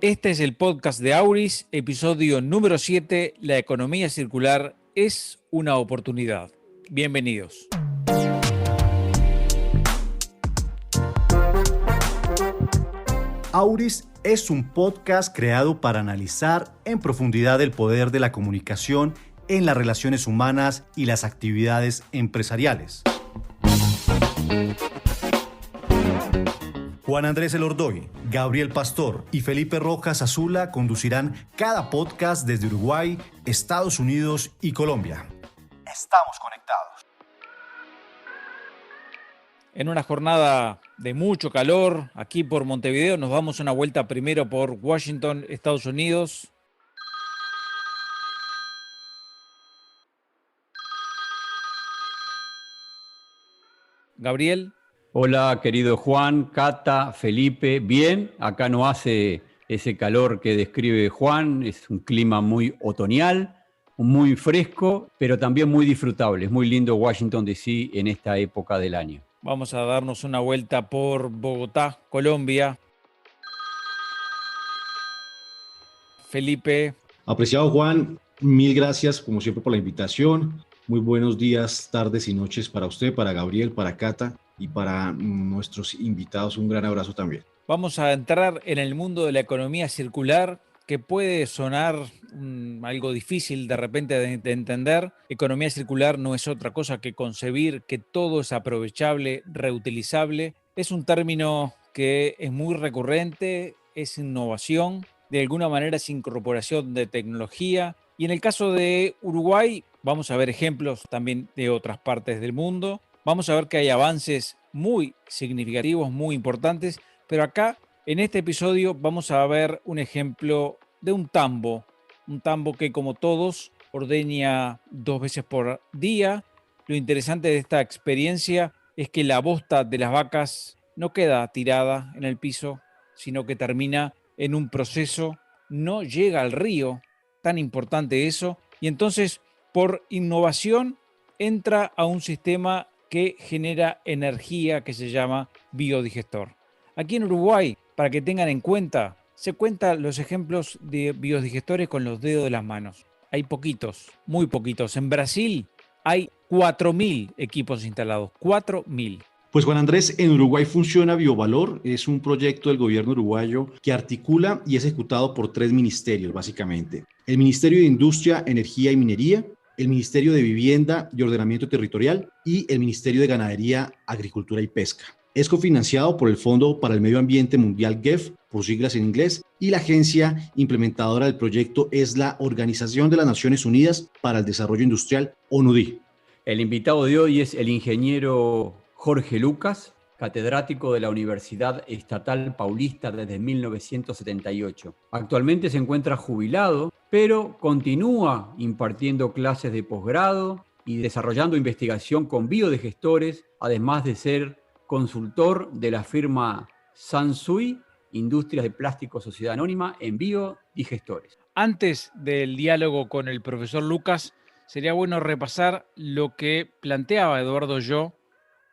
Este es el podcast de Auris, episodio número 7, La economía circular es una oportunidad. Bienvenidos. Auris es un podcast creado para analizar en profundidad el poder de la comunicación en las relaciones humanas y las actividades empresariales. Juan Andrés Elordoy, Gabriel Pastor y Felipe Rojas Azula conducirán cada podcast desde Uruguay, Estados Unidos y Colombia. Estamos conectados. En una jornada de mucho calor, aquí por Montevideo, nos damos una vuelta primero por Washington, Estados Unidos. Gabriel. Hola, querido Juan, Cata, Felipe. Bien, acá no hace ese calor que describe Juan, es un clima muy otoñal, muy fresco, pero también muy disfrutable. Es muy lindo Washington DC en esta época del año. Vamos a darnos una vuelta por Bogotá, Colombia. Felipe. Apreciado Juan, mil gracias como siempre por la invitación. Muy buenos días, tardes y noches para usted, para Gabriel, para Cata y para nuestros invitados. Un gran abrazo también. Vamos a entrar en el mundo de la economía circular, que puede sonar algo difícil de repente de entender. Economía circular no es otra cosa que concebir que todo es aprovechable, reutilizable. Es un término que es muy recurrente, es innovación, de alguna manera es incorporación de tecnología. Y en el caso de Uruguay, vamos a ver ejemplos también de otras partes del mundo. Vamos a ver que hay avances muy significativos, muy importantes, pero acá, en este episodio, vamos a ver un ejemplo de un tambo que, como todos, ordeña 2 veces por día. Lo interesante de esta experiencia es que la bosta de las vacas no queda tirada en el piso, sino que termina en un proceso, no llega al río, tan importante eso, y entonces, por innovación, entra a un sistema que genera energía que se llama biodigestor. Aquí en Uruguay, para que tengan en cuenta, se cuentan los ejemplos de biodigestores con los dedos de las manos. Hay poquitos, muy poquitos. En Brasil hay 4.000 equipos instalados, 4.000. Pues Juan Andrés, en Uruguay funciona Biovalor, es un proyecto del gobierno uruguayo que articula y es ejecutado por 3 ministerios básicamente. El Ministerio de Industria, Energía y Minería, el Ministerio de Vivienda y Ordenamiento Territorial y el Ministerio de Ganadería, Agricultura y Pesca. Es cofinanciado por el Fondo para el Medio Ambiente Mundial GEF, por siglas en inglés, y la agencia implementadora del proyecto es la Organización de las Naciones Unidas para el Desarrollo Industrial, ONUDI. El invitado de hoy es el ingeniero Jorge Lucas, catedrático de la Universidad Estatal Paulista desde 1978. Actualmente se encuentra jubilado, pero continúa impartiendo clases de posgrado y desarrollando investigación con biodigestores, además de ser consultor de la firma Sansui, Industrias de Plástico Sociedad Anónima, en biodigestores. Antes del diálogo con el profesor Lucas, sería bueno repasar lo que planteaba Eduardo Yo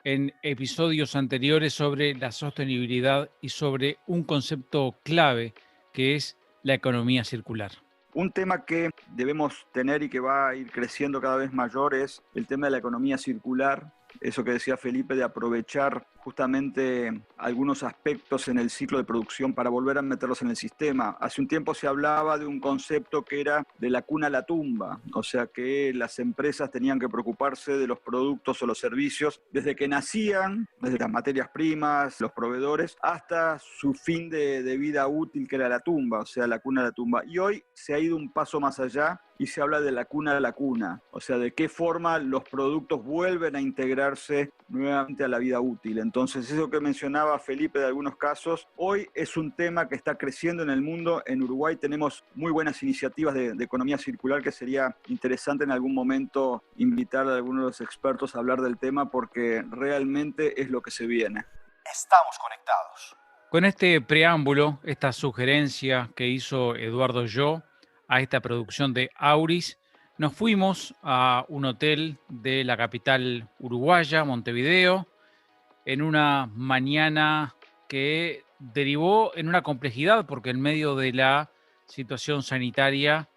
en episodios anteriores sobre la sostenibilidad y sobre un concepto clave que es la economía circular. Un tema que debemos tener y que va a ir creciendo cada vez mayor es el tema de la economía circular. Eso que decía Felipe de aprovechar justamente algunos aspectos en el ciclo de producción para volver a meterlos en el sistema. Hace un tiempo se hablaba de un concepto que era de la cuna a la tumba, o sea que las empresas tenían que preocuparse de los productos o los servicios desde que nacían, desde las materias primas, los proveedores, hasta su fin de vida útil, que era la tumba, o sea, la cuna a la tumba. Y hoy se ha ido un paso más allá y se habla de la cuna a la cuna, o sea, de qué forma los productos vuelven a integrarse nuevamente a la vida útil. Entonces, eso que mencionaba Felipe de algunos casos, hoy es un tema que está creciendo en el mundo. En Uruguay tenemos muy buenas iniciativas de economía circular que sería interesante en algún momento invitar a algunos de los expertos a hablar del tema porque realmente es lo que se viene. Estamos conectados. Con este preámbulo, esta sugerencia que hizo Eduardo Yo a esta producción de Auris, nos fuimos a un hotel de la capital uruguaya, Montevideo, en una mañana que derivó en una complejidad porque en medio de la situación sanitaria,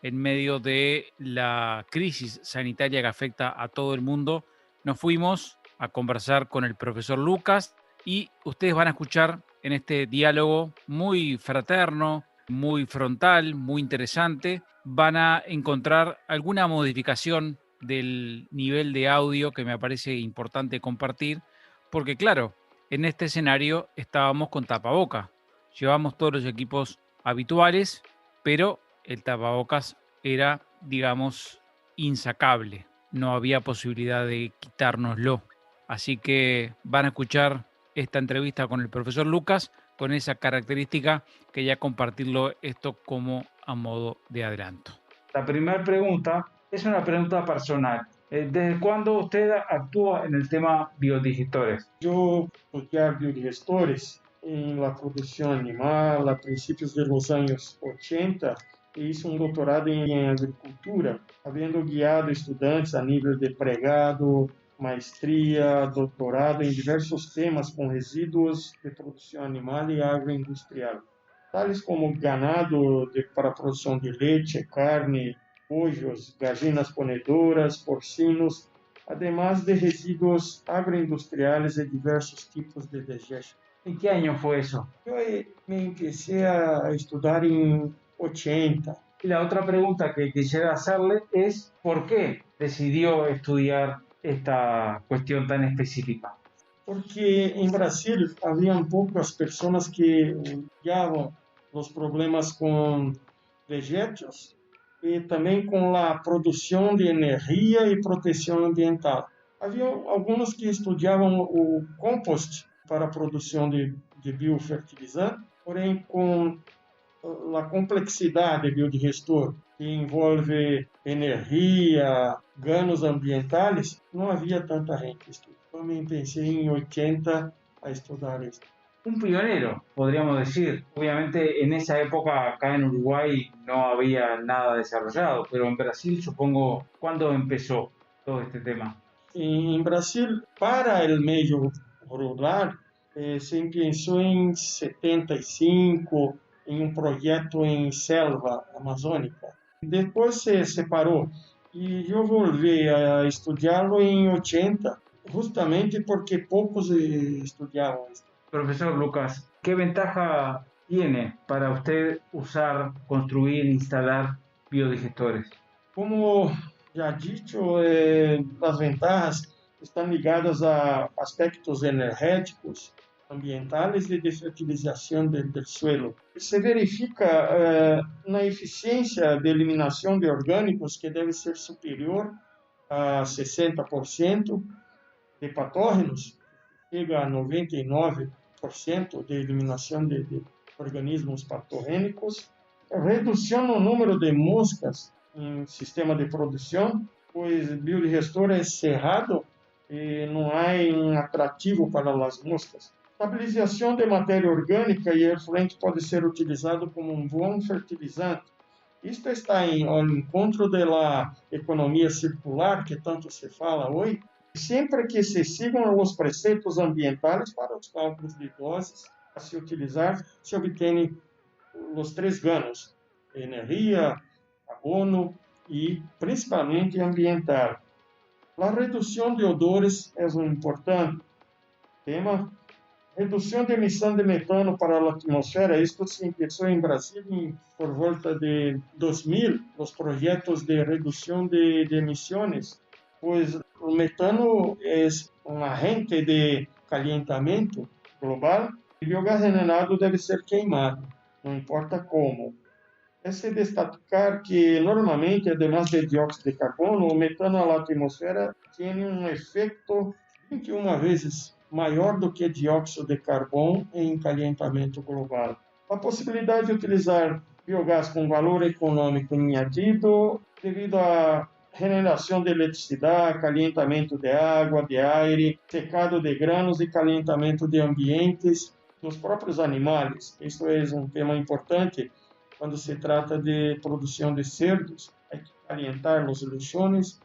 en medio de la crisis sanitaria que afecta a todo el mundo, nos fuimos a conversar con el profesor Lucas y ustedes van a escuchar en este diálogo muy fraterno, muy frontal, muy interesante, van a encontrar alguna modificación del nivel de audio que me parece importante compartir, porque claro, en este escenario estábamos con tapaboca, llevamos todos los equipos habituales, pero el tapabocas era, digamos, insacable. No había posibilidad de quitárnoslo. Así que van a escuchar esta entrevista con el profesor Lucas con esa característica que ya compartirlo esto como a modo de adelanto. La primera pregunta es una pregunta personal. ¿Desde cuándo usted actúa en el tema biodigestores? Yo estudiar biodigestores en la producción animal a principios de los años 80 e hice un doutorado en agricultura, habiendo guiado estudantes a nivel de pregrado, maestría, doutorado en diversos temas con residuos de producción animal y agroindustrial, tales como ganado para producción de leche, carne, pollos, gallinas ponedoras, porcinos, además de residuos agroindustriales de diversos tipos de desecho. ¿En qué año fue eso? Yo me empecé a estudiar en 80. Y la otra pregunta que quisiera hacerle es ¿por qué decidió estudiar esta cuestión tan específica? Porque en Brasil habían pocas personas que lidiaban los problemas con dejetos y también con la producción de energía y protección ambiental. Havia algunos que estudiavam o compost para a produção de biofertilizante, porém com a complexidade do biodigestor, que envolve energia, ganhos ambientais, não havia tanta gente estudando. Então, pensei em 80 a estudar isso. Un pionero, podríamos decir. Obviamente en esa época acá en Uruguay no había nada desarrollado, pero en Brasil supongo, ¿cuándo empezó todo este tema? Em Brasil, para o meio rural, se pensou em 75, em projeto em selva amazônica. Depois se separou e eu voltei a estudá-lo em 80, justamente porque poucos estudiavam isso. Profesor Lucas, ¿qué ventaja tiene para usted usar, construir, instalar biodigestores? Como já dicho, as vantagens estão ligadas a aspectos energéticos, ambientais e de fertilização do suelo. Se verifica na eficiência de eliminação de orgânicos que deve ser superior a 60%, de patógenos, chega a 99% de eliminação de organismos patogênicos, redução no número de moscas em sistema de produção, pois o biodigestor é cerrado e não há um atrativo para as moscas. Estabilização de matéria orgânica e efluente pode ser utilizado como um bom fertilizante. Isto está ao encontro da economia circular que tanto se fala hoje, sempre que se sigam os preceitos ambientais para os cálculos de doses a se utilizar, se obtêm os três ganhos: energia, carbono e principalmente ambiental. A redução de odores é um importante tema. Redução de emissão de metano para a atmosfera, isto se começou em Brasil por volta de 2000, os projetos de redução de emissões, pois o metano é um agente de calentamento global e o biogás generado deve ser queimado, não importa como. É se destacar que, normalmente, además de dióxido de carbono, o metano na atmosfera tem um efeito 21 vezes maior do que dióxido de carbono em calentamento global. A possibilidade de utilizar biogás com valor econômico añadido devido à generação de eletricidade, calentamento de água, de aire, secado de granos e calentamento de ambientes dos próprios animais. Isso é um tema importante quando se trata de produção de cerdos, é que calentar os lechões,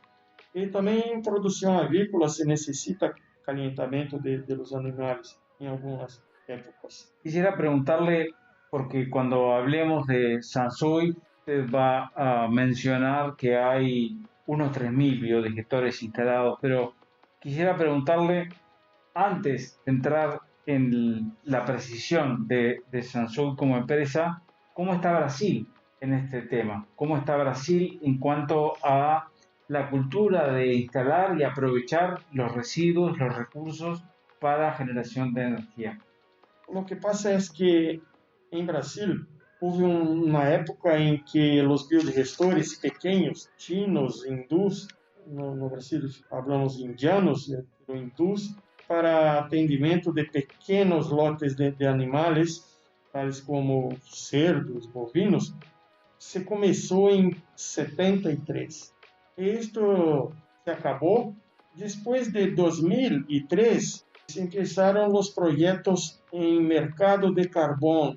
e também em produção avícola se necessita calentamento de los animais em algumas épocas. Quisiera preguntarle, porque cuando hablemos de Sansui, usted va a mencionar que hay unos 3.000 biodigestores instalados, pero quisiera preguntarle, antes de entrar en la precisión de Sansui como empresa, ¿cómo está Brasil en este tema? ¿Cómo está Brasil en cuanto a la cultura de instalar y aprovechar los residuos, los recursos para generación de energía? Lo que pasa es que en Brasil houve uma época em que os biodigestores pequenos, chinos, hindus, no Brasil hablamos indianos, pero hindus, para atendimento de pequenos lotes de animais, tais como cerdos, bovinos, se começou em 73. Isto se acabou. Depois de 2003, se começaram os projetos em mercado de carbono,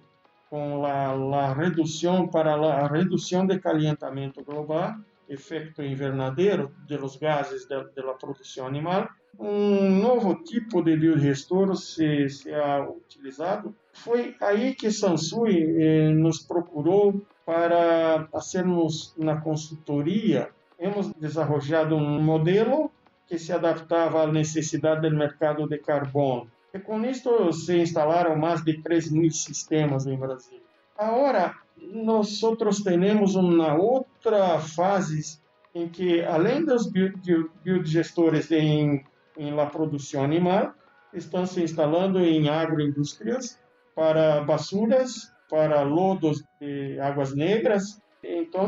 com a redução para a redução de calentamento global, efeito invernadeiro de los gases da produção animal. Novo tipo de biodigestor se ha utilizado. Foi aí que Sansui nos procurou para fazermos na consultoria. Hemos desenvolvido modelo que se adaptava à necessidade do mercado de carbono. E com isto se instalaram mais de 3.000 sistemas em Brasil. Agora, nós temos uma outra fase em que, além dos biodigestores em la produção animal, estão se instalando em agroindústrias para basuras, para lodos de águas negras. Então,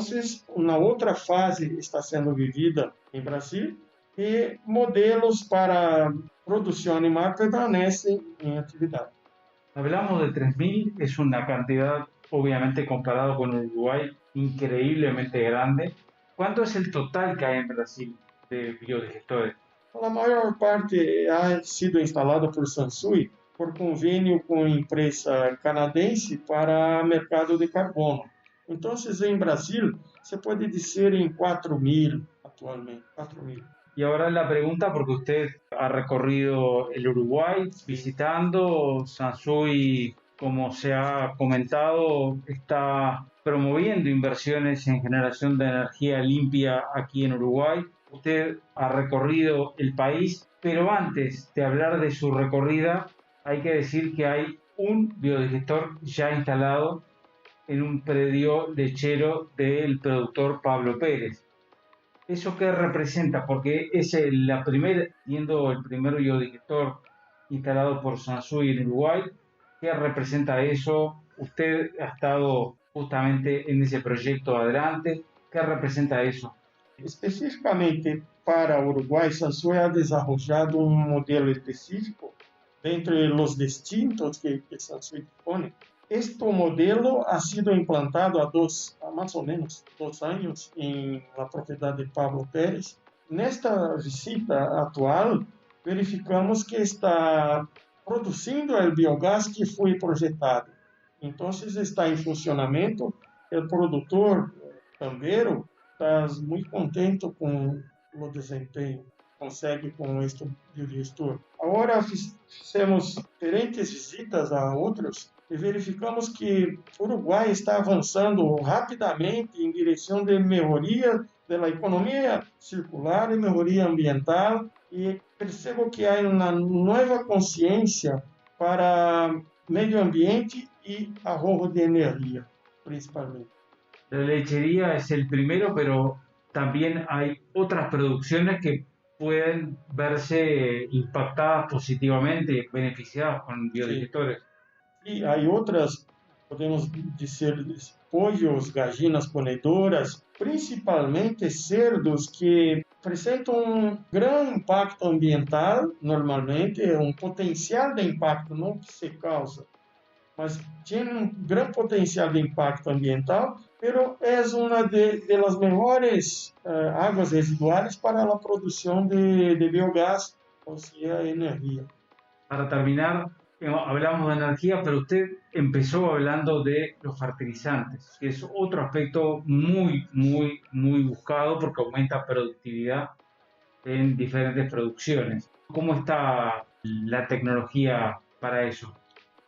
uma outra fase está sendo vivida em Brasil e modelos para produção animal permanecem em atividade. Hablamos de 3.000, es una cantidad, obviamente comparado con Uruguay, increíblemente grande. ¿Cuánto es el total que hay en Brasil de biodigestores? A maior parte ha sido instalada por Sansui por convênio com empresa canadense para mercado de carbono. Então, em Brasil, se pode dizer em 4.000 actualmente, 4.000. Y ahora la pregunta, porque usted ha recorrido el Uruguay visitando, Sansui, como se ha comentado, está promoviendo inversiones en generación de energía limpia aquí en Uruguay. Usted ha recorrido el país, pero antes de hablar de su recorrida, hay que decir que hay un biodigestor ya instalado en un predio lechero del productor Pablo Pérez. ¿Eso qué representa? Porque es siendo el primer biodigestor instalado por Sansui en Uruguay. ¿Qué representa eso? Usted ha estado justamente en ese proyecto adelante. ¿Qué representa eso? Especificamente para Uruguay, Sansui ha desarrollado un modelo específico dentro de los distintos que Sansui pone. Este modelo ha sido implantado há mais ou menos 2 anos em la propriedade de Pablo Pérez. Nesta visita atual, verificamos que está produzindo o biogás que foi projetado. Então, está em funcionamento. O produtor tambeiro está muito contente com o desempenho que consegue com este biodigestor. Agora, fizemos diferentes visitas a outros e verificamos que o Uruguai está avançando rapidamente em direção de melhoria da economia circular e melhoria ambiental, e percebo que há uma nova consciência para meio ambiente e ahorro de energia, principalmente. La lechería es el primero, pero también hay otras producciones que pueden verse impactadas positivamente, beneficiadas con biodigestores. E há outras, podemos dizer, pollos, gallinas ponedoras, principalmente cerdos que apresentam um grande impacto ambiental, normalmente, potencial de impacto, não que se causa, mas tem grande potencial de impacto ambiental, pero é uma das melhores águas residuais para a produção de biogás, ou seja, energia. Para terminar, hablamos de energía, pero usted empezó hablando de los fertilizantes, que es otro aspecto muy buscado porque aumenta productividad en diferentes producciones. ¿Cómo está la tecnología para eso?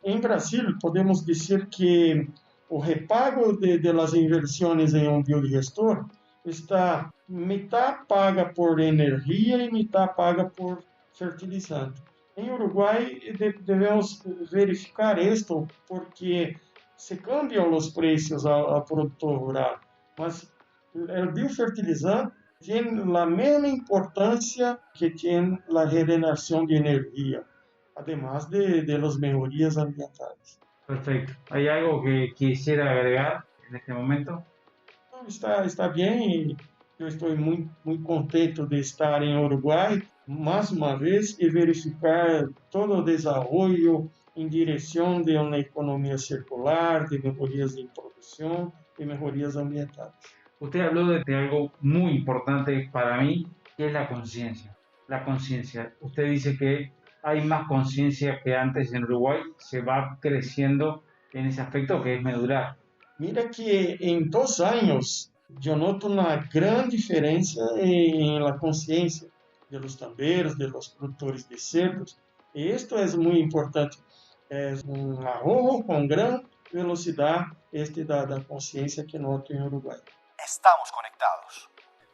Em Brasil, podemos dizer que o repago de las inversões em biodigestor está metade paga por energia e metade paga por fertilizante. Em Uruguai, devemos verificar isto porque se cambiam os preços ao produtor rural, mas o biofertilizante tem a mesma importância que tem a regeneração de energia, además de las mejorías ambientales. Perfecto. ¿Hay algo que quisiera agregar en este momento? Está bem e eu estou muito contente de estar em Uruguai mais uma vez e verificar todo o desenvolvimento em direção de uma economia circular, de melhorias de produção e melhorias ambientais. Usted habló de algo muy importante para mí, que es la conciencia. La conciencia. Usted dice que hay más conciencia que antes en Uruguay, se va creciendo en ese aspecto que es medular. Mira que em 2 anos eu noto uma grande diferença em la consciência de los tambeiros, de los produtores de cerdos. E isto é muito importante. É arrojo com grande velocidade da consciência que noto em Uruguai. Estamos conectados.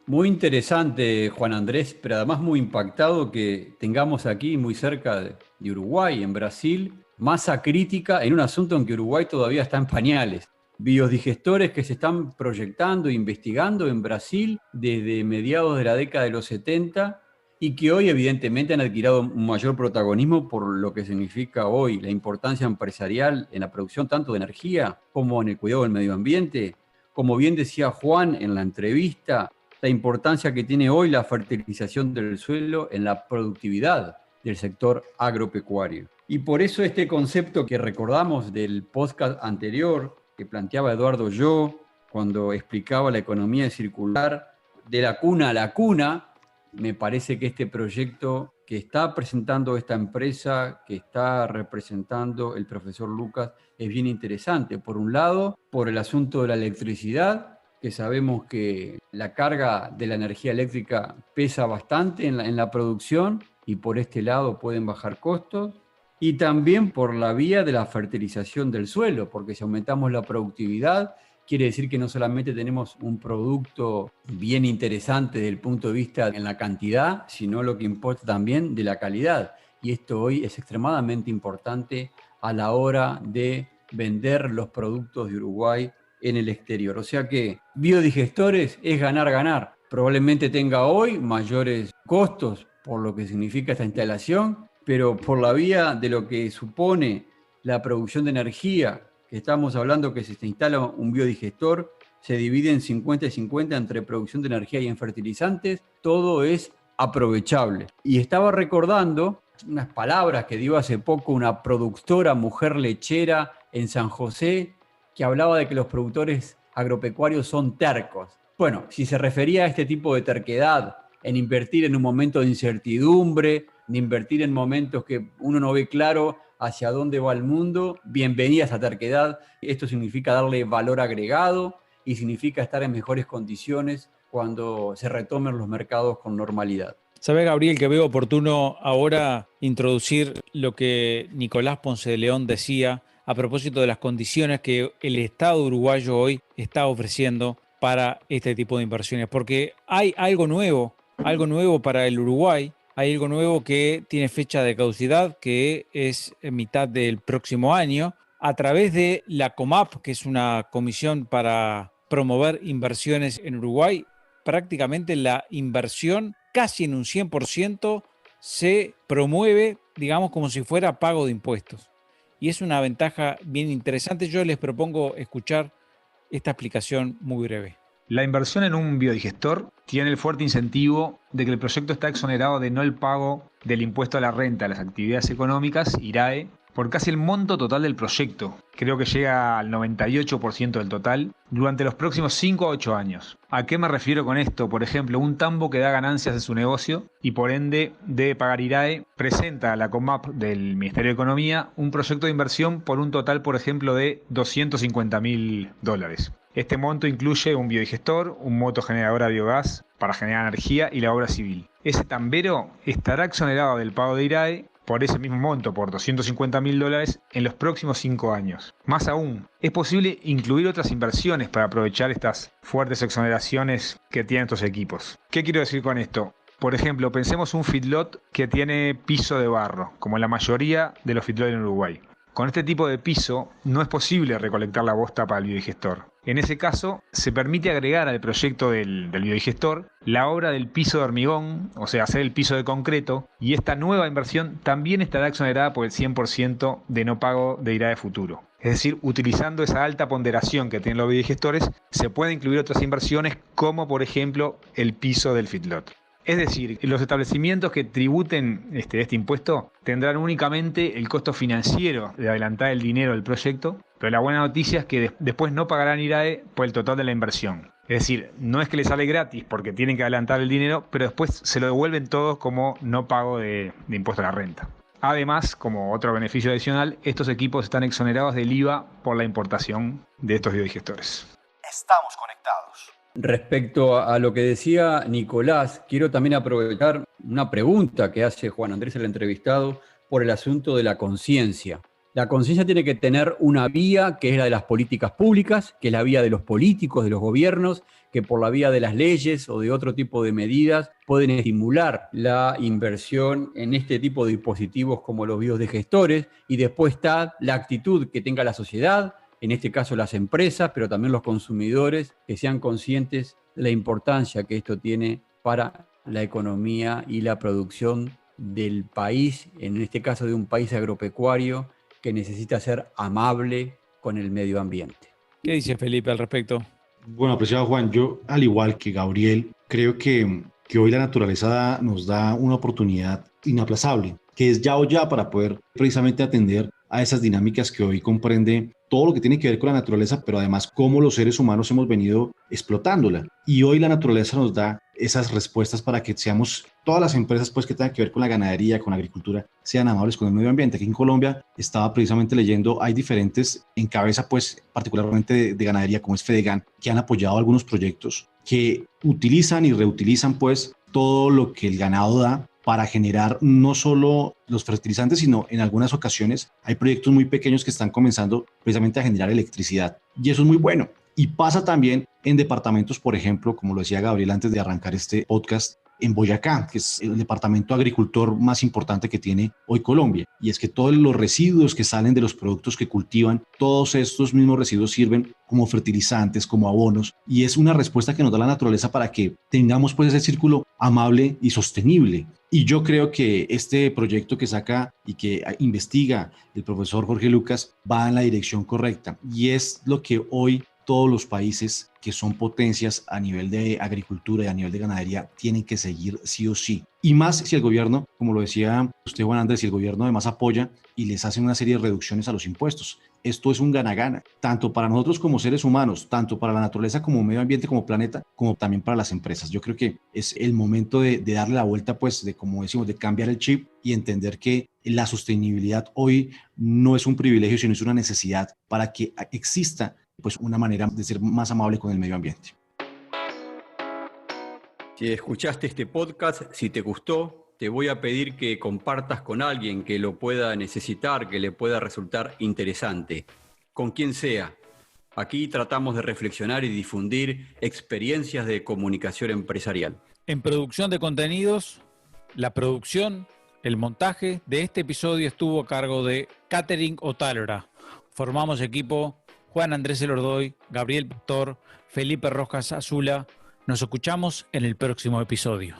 Muy interesante, Juan Andrés, pero además muy impactado que tengamos aquí muy cerca de Uruguay, en Brasil, masa crítica en un asunto en que Uruguay todavía está en pañales. Biodigestores que se están proyectando e investigando en Brasil desde mediados de la década de los 70 y que hoy evidentemente han adquirido un mayor protagonismo por lo que significa hoy la importancia empresarial en la producción tanto de energía como en el cuidado del medio ambiente. Como bien decía Juan en la entrevista, la importancia que tiene hoy la fertilización del suelo en la productividad del sector agropecuario. Y por eso este concepto que recordamos del podcast anterior que planteaba Eduardo Yo cuando explicaba la economía circular de la cuna a la cuna, me parece que este proyecto que está presentando esta empresa, que está representando el profesor Lucas, es bien interesante. Por un lado, por el asunto de la electricidad, que sabemos que la carga de la energía eléctrica pesa bastante en la producción y por este lado pueden bajar costos. Y también por la vía de la fertilización del suelo, porque si aumentamos la productividad, quiere decir que no solamente tenemos un producto bien interesante desde el punto de vista en la cantidad, sino lo que importa también de la calidad. Y esto hoy es extremadamente importante a la hora de vender los productos de Uruguay en el exterior. O sea que biodigestores es ganar, ganar. Probablemente tenga hoy mayores costos por lo que significa esta instalación, pero por la vía de lo que supone la producción de energía, que estamos hablando que si se instala un biodigestor, se divide en 50 y 50 entre producción de energía y en fertilizantes, todo es aprovechable. Y estaba recordando unas palabras que dio hace poco una productora, mujer lechera en San José, que hablaba de que los productores agropecuarios son tercos. Bueno, si se refería a este tipo de terquedad, en invertir en un momento de incertidumbre, de invertir en momentos que uno no ve claro hacia dónde va el mundo, bienvenida a esa terquedad. Esto significa darle valor agregado y significa estar en mejores condiciones cuando se retomen los mercados con normalidad. ¿Sabés, Gabriel, que veo oportuno ahora introducir lo que Nicolás Ponce de León decía a propósito de las condiciones que el Estado uruguayo hoy está ofreciendo para este tipo de inversiones? Porque hay algo nuevo para el Uruguay, hay algo nuevo que tiene fecha de caducidad, que es en mitad del próximo año, a través de la COMAP, que es una comisión para promover inversiones en Uruguay. Prácticamente la inversión, casi en un 100%, se promueve, digamos, como si fuera pago de impuestos. Y es una ventaja bien interesante. Yo les propongo escuchar esta explicación muy breve. La inversión en un biodigestor tiene el fuerte incentivo de que el proyecto está exonerado de no el pago del impuesto a la renta de las actividades económicas, IRAE, por casi el monto total del proyecto. Creo que llega al 98% del total durante los próximos 5 a 8 años. ¿A qué me refiero con esto? Por ejemplo, un tambo que da ganancias de su negocio y por ende debe pagar IRAE, presenta a la COMAP del Ministerio de Economía un proyecto de inversión por un total, por ejemplo, de $250.000. Este monto incluye un biodigestor, un motogenerador a biogás para generar energía y la obra civil. Ese tambero estará exonerado del pago de IRAE por ese mismo monto, por $250.000 en los próximos 5 años. Más aún, es posible incluir otras inversiones para aprovechar estas fuertes exoneraciones que tienen estos equipos. ¿Qué quiero decir con esto? Por ejemplo, pensemos un feedlot que tiene piso de barro, como la mayoría de los feedlots en Uruguay. Con este tipo de piso no es posible recolectar la bosta para el biodigestor. En ese caso, se permite agregar al proyecto del biodigestor la obra del piso de hormigón, o sea, hacer el piso de concreto, y esta nueva inversión también estará exonerada por el 100% de no pago de IRAE futuro. Es decir, utilizando esa alta ponderación que tienen los biodigestores, se pueden incluir otras inversiones como por ejemplo el piso del feedlot. Es decir, los establecimientos que tributen este impuesto tendrán únicamente el costo financiero de adelantar el dinero del proyecto, pero la buena noticia es que después no pagarán IRAE por el total de la inversión. Es decir, no es que les sale gratis porque tienen que adelantar el dinero, pero después se lo devuelven todos como no pago de impuesto a la renta. Además, como otro beneficio adicional, estos equipos están exonerados del IVA por la importación de estos biodigestores. Estamos conectados. Respecto a lo que decía Nicolás, quiero también aprovechar una pregunta que hace Juan Andrés, el entrevistado, por el asunto de la conciencia. La conciencia tiene que tener una vía que es la de las políticas públicas, que es la vía de los políticos, de los gobiernos, que por la vía de las leyes o de otro tipo de medidas pueden estimular la inversión en este tipo de dispositivos como los biodigestores, y después está la actitud que tenga la sociedad, en este caso las empresas, pero también los consumidores, que sean conscientes de la importancia que esto tiene para la economía y la producción del país, en este caso de un país agropecuario que necesita ser amable con el medio ambiente. ¿Qué dice Felipe al respecto? Bueno, apreciado Juan, yo al igual que Gabriel, creo que hoy la naturaleza nos da una oportunidad inaplazable, que es ya o ya para poder precisamente atender a esas dinámicas que hoy comprende todo lo que tiene que ver con la naturaleza, pero además cómo los seres humanos hemos venido explotándola. Y hoy la naturaleza nos da esas respuestas para que seamos, todas las empresas pues que tengan que ver con la ganadería, con la agricultura, sean amables con el medio ambiente. Aquí en Colombia estaba precisamente leyendo, hay diferentes en cabeza pues particularmente de ganadería como es Fedegan, que han apoyado algunos proyectos que utilizan y reutilizan pues todo lo que el ganado da para generar no solo los fertilizantes, sino en algunas ocasiones hay proyectos muy pequeños que están comenzando precisamente a generar electricidad. Y eso es muy bueno. Y pasa también en departamentos, por ejemplo, como lo decía Gabriel antes de arrancar este podcast, en Boyacá, que es el departamento agricultor más importante que tiene hoy Colombia. Y es que todos los residuos que salen de los productos que cultivan, todos estos mismos residuos sirven como fertilizantes, como abonos, y es una respuesta que nos da la naturaleza para que tengamos pues ese círculo amable y sostenible. Y yo creo que este proyecto que saca y que investiga el profesor Jorge Lucas va en la dirección correcta, y es lo que hoy todos los países que son potencias a nivel de agricultura y a nivel de ganadería tienen que seguir sí o sí. Y más si el gobierno, como lo decía usted Juan Andrés, si el gobierno además apoya y les hace una serie de reducciones a los impuestos. Esto es un gana-gana, tanto para nosotros como seres humanos, tanto para la naturaleza como medio ambiente, como planeta, como también para las empresas. Yo creo que es el momento de darle la vuelta, pues, de como decimos, de cambiar el chip y entender que la sostenibilidad hoy no es un privilegio, sino es una necesidad para que exista pues una manera de ser más amable con el medio ambiente. Si escuchaste este podcast, si te gustó, te voy a pedir que compartas con alguien que lo pueda necesitar, que le pueda resultar interesante, con quien sea. Aquí tratamos de reflexionar y difundir experiencias de comunicación empresarial. En producción de contenidos, la producción, el montaje de este episodio estuvo a cargo de Catering Otálora. Formamos equipo Juan Andrés Elordoy, Gabriel Pastor, Felipe Rojas Azula. Nos escuchamos en el próximo episodio.